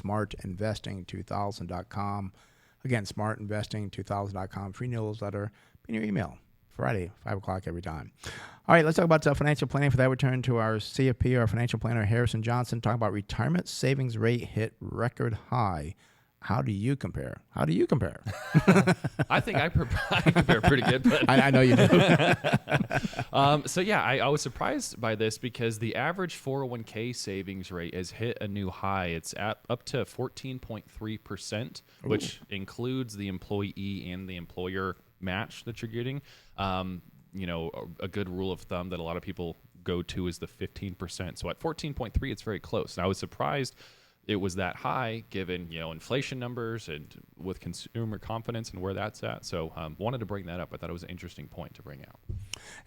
smartinvesting2000.com. Again, smartinvesting2000.com. Free newsletter in your email. Friday, 5 o'clock every time. All right, let's talk about financial planning. For that, we turn to our CFP, our financial planner, Harrison Johnson, talking about retirement savings rate hit record high. How do you compare? I think I compare pretty good. But I know you do. So yeah, I was surprised by this because the average 401k savings rate has hit a new high. It's up to 14.3%, which includes the employee and the employer match that you're getting. A good rule of thumb that a lot of people go to is the 15%. So at 14.3, it's very close. And I was surprised it was that high given, inflation numbers and with consumer confidence and where that's at. So wanted to bring that up. I thought it was an interesting point to bring out.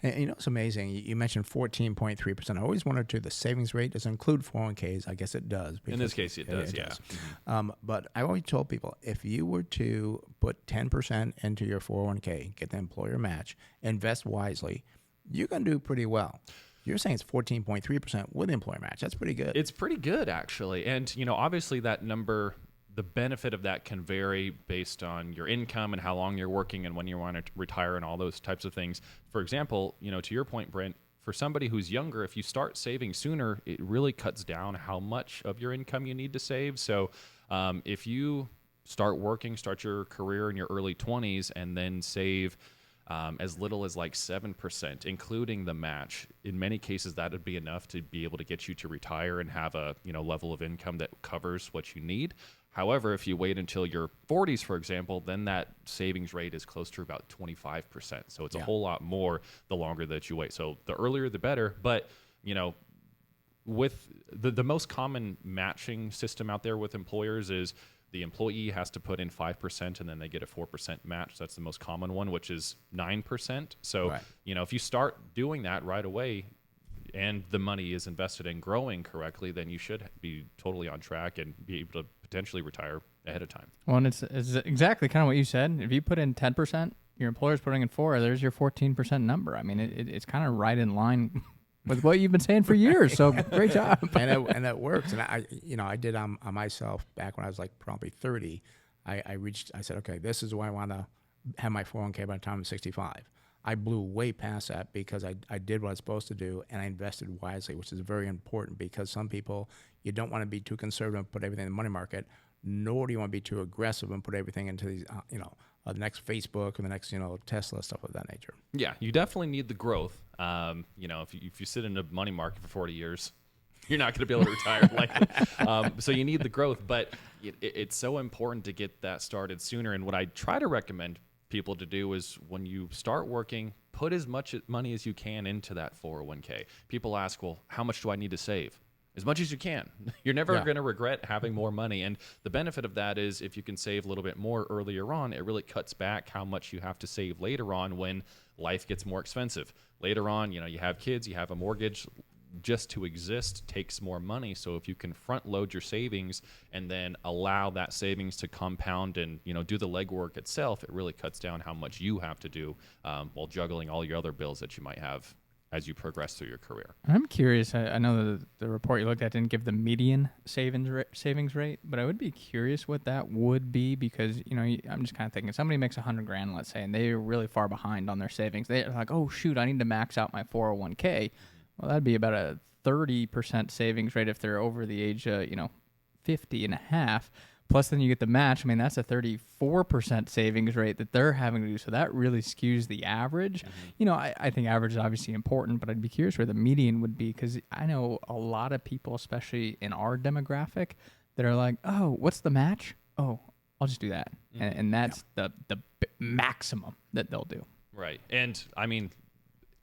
And it's amazing. You mentioned 14.3%. I always wondered, too, the savings rate does include 401ks. I guess it does. In this case, it does, yeah. Mm-hmm. But I always told people, if you were to put 10% into your 401k, get the employer match, invest wisely, you're going to do pretty well. You're saying it's 14.3% with the employer match. That's pretty good. It's pretty good, actually. And, obviously that number, the benefit of that can vary based on your income and how long you're working and when you want to retire and all those types of things. For example, to your point, Brent, for somebody who's younger, if you start saving sooner, it really cuts down how much of your income you need to save. So if you start your career in your early 20s and then save as little as like 7%, including the match. In many cases, that would be enough to be able to get you to retire and have a level of income that covers what you need. However, if you wait until your 40s, for example, then that savings rate is close to about 25%. So it's a whole lot more the longer that you wait. So the earlier, the better. But, with the most common matching system out there with employers is the employee has to put in 5% and then they get a 4% match. That's the most common one, which is 9%. So, right. If you start doing that right away and the money is invested in growing correctly, then you should be totally on track and be able to potentially retire ahead of time. Well, and it's exactly kind of what you said. If you put in 10%, your employer's putting in 4%, there's your 14% number. I mean, it's kind of right in line with what you've been saying for years. So great job. and that works. And I did on myself back when I was like probably 30. I said, okay, this is where I want to have my 401k by the time I'm 65. I blew way past that because I did what I was supposed to do and I invested wisely, which is very important because some people, you don't want to be too conservative and put everything in the money market, nor do you want to be too aggressive and put everything into these, the next Facebook or the next, Tesla, stuff of that nature. Yeah, you definitely need the growth. If you sit in a money market for 40 years, you're not going to be able to retire likely. So you need the growth, but it's so important to get that started sooner. And what I try to recommend people to do is when you start working, put as much money as you can into that 401k. People ask, well, how much do I need to save? As much as you can. You're never going to regret having more money. And the benefit of that is if you can save a little bit more earlier on, it really cuts back how much you have to save later on when life gets more expensive. Later on, you have kids, you have a mortgage. Just to exist takes more money. So if you can front load your savings and then allow that savings to compound and do the legwork itself, it really cuts down how much you have to do while juggling all your other bills that you might have as you progress through your career. I'm curious. I know the report you looked at didn't give the median savings rate, but I would be curious what that would be because, I'm just kind of thinking somebody makes $100,000, let's say, and they're really far behind on their savings. They're like, oh, shoot, I need to max out my 401k. Well, that'd be about a 30% savings rate if they're over the age, 50 and a half. Plus, then you get the match. I mean, that's a 34% savings rate that they're having to do. So that really skews the average. Mm-hmm. I think average is obviously important, but I'd be curious where the median would be because I know a lot of people, especially in our demographic, that are like, oh, what's the match? Oh, I'll just do that. Mm-hmm. And that's the maximum that they'll do. Right. And, I mean,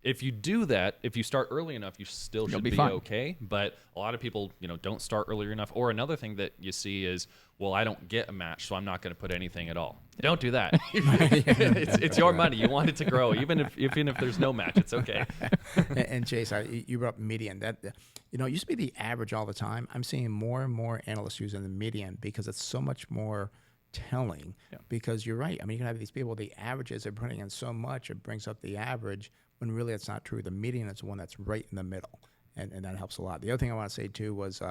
if you do that, if you start early enough, you still should be okay. But a lot of people, don't start earlier enough. Or another thing that you see is, well, I don't get a match, so I'm not going to put anything at all. Don't do that. It's your money. You want it to grow, even if there's no match. It's okay. And Chase, you brought up median. That it used to be the average all the time. I'm seeing more and more analysts using the median because it's so much more telling. Yeah. Because you're right. I mean, you can have these people. The averages are putting in so much, it brings up the average. When really it's not true. The median is the one that's right in the middle, and that helps a lot. The other thing I want to say, too, was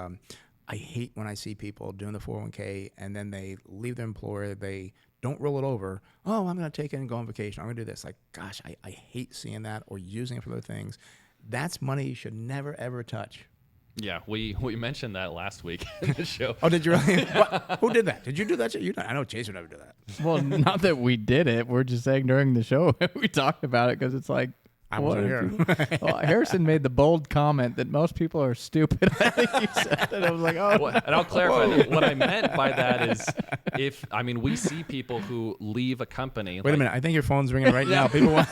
I hate when I see people doing the 401k and then they leave their employer, they don't roll it over. Oh, I'm going to take it and go on vacation. I'm going to do this. Like, gosh, I hate seeing that, or using it for other things. That's money you should never, ever touch. Yeah, we mentioned that last week in the show. Oh, did you really? Who did that? Did you do that? I know Chase would never do that. Well, not that we did it. We're just saying during the show we talked about it because it's like, I wasn't here. Well, Harrison made the bold comment that most people are stupid. I think he said that. I was like, oh. Well, and I'll clarify that what I meant by that is we see people who leave a company. Wait a minute. I think your phone's ringing right now. People want.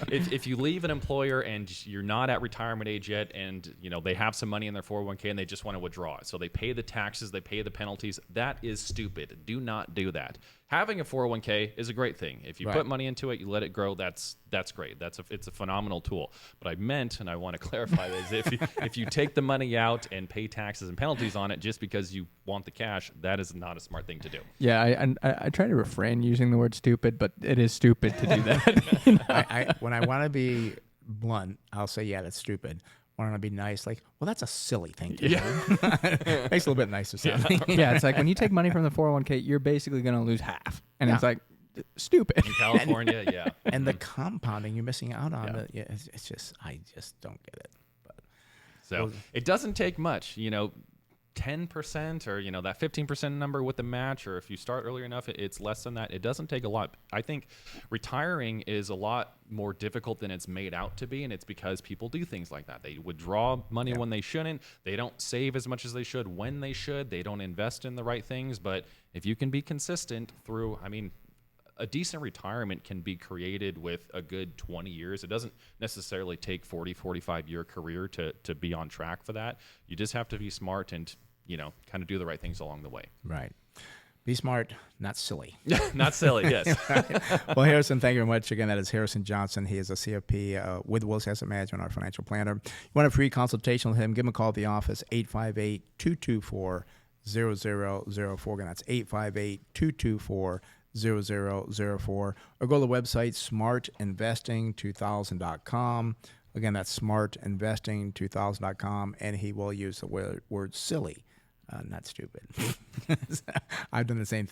If you leave an employer and you're not at retirement age yet, and they have some money in their 401k and they just want to withdraw it, so they pay the taxes, they pay the penalties. That is stupid. Do not do that. Having a 401k is a great thing. If you put money into it, you let it grow. That's great. It's a phenomenal tool. But I meant, and I want to clarify, is if you take the money out and pay taxes and penalties on it just because you want the cash, that is not a smart thing to do. Yeah, I try to refrain using the word stupid, but it is stupid to do that. When I want to be blunt, I'll say, yeah, that's stupid. When I want to be nice, like, well, that's a silly thing to do. Makes it a little bit nicer sounding. Yeah, it's like when you take money from the 401k, you're basically going to lose half. And it's like, stupid. In California, yeah. And the compounding you're missing out on, it's just, I just don't get it. But so it doesn't take much, 10% or that 15% number with the match, or if you start early enough, it's less than that. It doesn't take a lot. I think retiring is a lot more difficult than it's made out to be, and it's because people do things like that. They withdraw money when they shouldn't. They don't save as much as they should when they should. They don't invest in the right things. But if you can be consistent through, a decent retirement can be created with a good 20 years. It doesn't necessarily take 40, 45-year career to be on track for that. You just have to be smart and, kind of do the right things along the way. Right. Be smart, not silly. Not silly, yes. Well, Harrison, thank you very much. Again, that is Harrison Johnson. He is a CFP with Wilsey Asset Management, our financial planner. You want a free consultation with him, give him a call at the office, 858-224-0004. Again, that's 858-224-0004. Or go to the website, smartinvesting2000.com. Again, that's smartinvesting2000.com, and he will use the word silly, not stupid. I've done the same thing.